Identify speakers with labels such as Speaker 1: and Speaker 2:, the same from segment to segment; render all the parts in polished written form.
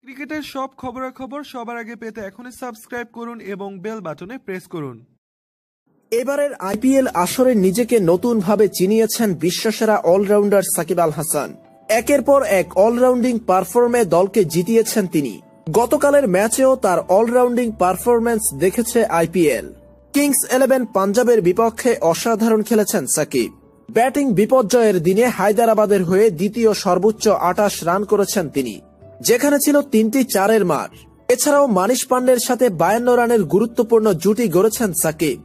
Speaker 1: ক্রিকেটের সব খবরাখবর সবার আগে পেতে এখনই সাবস্ক্রাইব করুন এবং বেল বাটনে প্রেস করুন।
Speaker 2: এবারের আইপিএল আসরে নিজেকে নতুনভাবে চিনিয়েছেন বিশ্বসেরা অলরাউন্ডার সাকিব আল হাসান। একের পর এক অলরাউন্ডিং পারফর্মে দলকে জিতিয়েছেন তিনি। গতকালের ম্যাচেও তার অলরাউন্ডিং পারফরম্যান্স দেখেছে আইপিএল। কিংস 11 পাঞ্জাবের বিপক্ষে অসাধারণ খেলেছেন সাকিব। ব্যাটিং বিপর্যয়ের দিনে হায়দরাবাদের হয়ে দ্বিতীয় সর্বোচ্চ 28 রান করেছেন তিনি, যেখানে ছিল 3টি 4-এর মার। এছাড়াও মানিশ পান্ডের সাথে 52 রানের গুরুত্বপূর্ণ জুটি গড়েছেন সাকিব।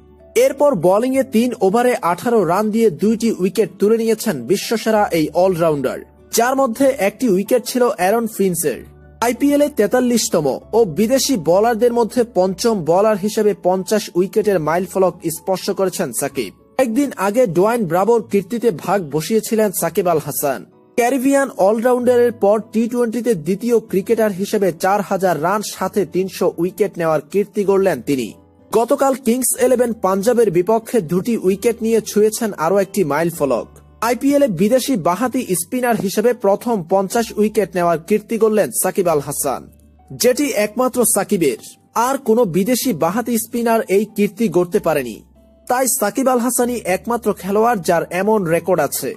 Speaker 2: এরপর বোলিংয়ে 3 ওভারে 18 রান দিয়ে 2টি উইকেট তুলে নিয়েছেন বিশ্বসেরা এই অলরাউন্ডার, যার মধ্যে একটি উইকেট ছিল অ্যারন ফিঞ্চের। আইপিএলে 43তম ও বিদেশি বোলারদের মধ্যে 5ম বোলার হিসেবে 50 উইকেটের মাইলফলক স্পর্শ করেছেন সাকিব। একদিন আগে ডোয়াইন ব্রাভোর কীর্তিতে ভাগ বসিয়েছিলেন সাকিব আল হাসান। ক্যারিবিয়ান অলরাউন্ডারের পর টি-20তে দ্বিতীয় ক্রিকেটার হিসেবে 4000 রান সাথে 300 উইকেট নেওয়ার কীর্তি গড়লেন তিনি। গতকাল কিংস 11 পাঞ্জাবের বিপক্ষে 2টি উইকেট নিয়ে ছুঁয়েছেন আরও একটি মাইলফলক। আইপিএলে বিদেশি বাঁহাতি স্পিনার হিসেবে প্রথম 50 উইকেট নেওয়ার কীর্তি গড়লেন সাকিব আল হাসান, যেটি একমাত্র সাকিবের। আর কোনো বিদেশি বাঁহাতি স্পিনার এই কীর্তি গড়তে পারেনি। তাই সাকিব আল হাসানই একমাত্র খেলোয়াড় যার এমন রেকর্ড আছে।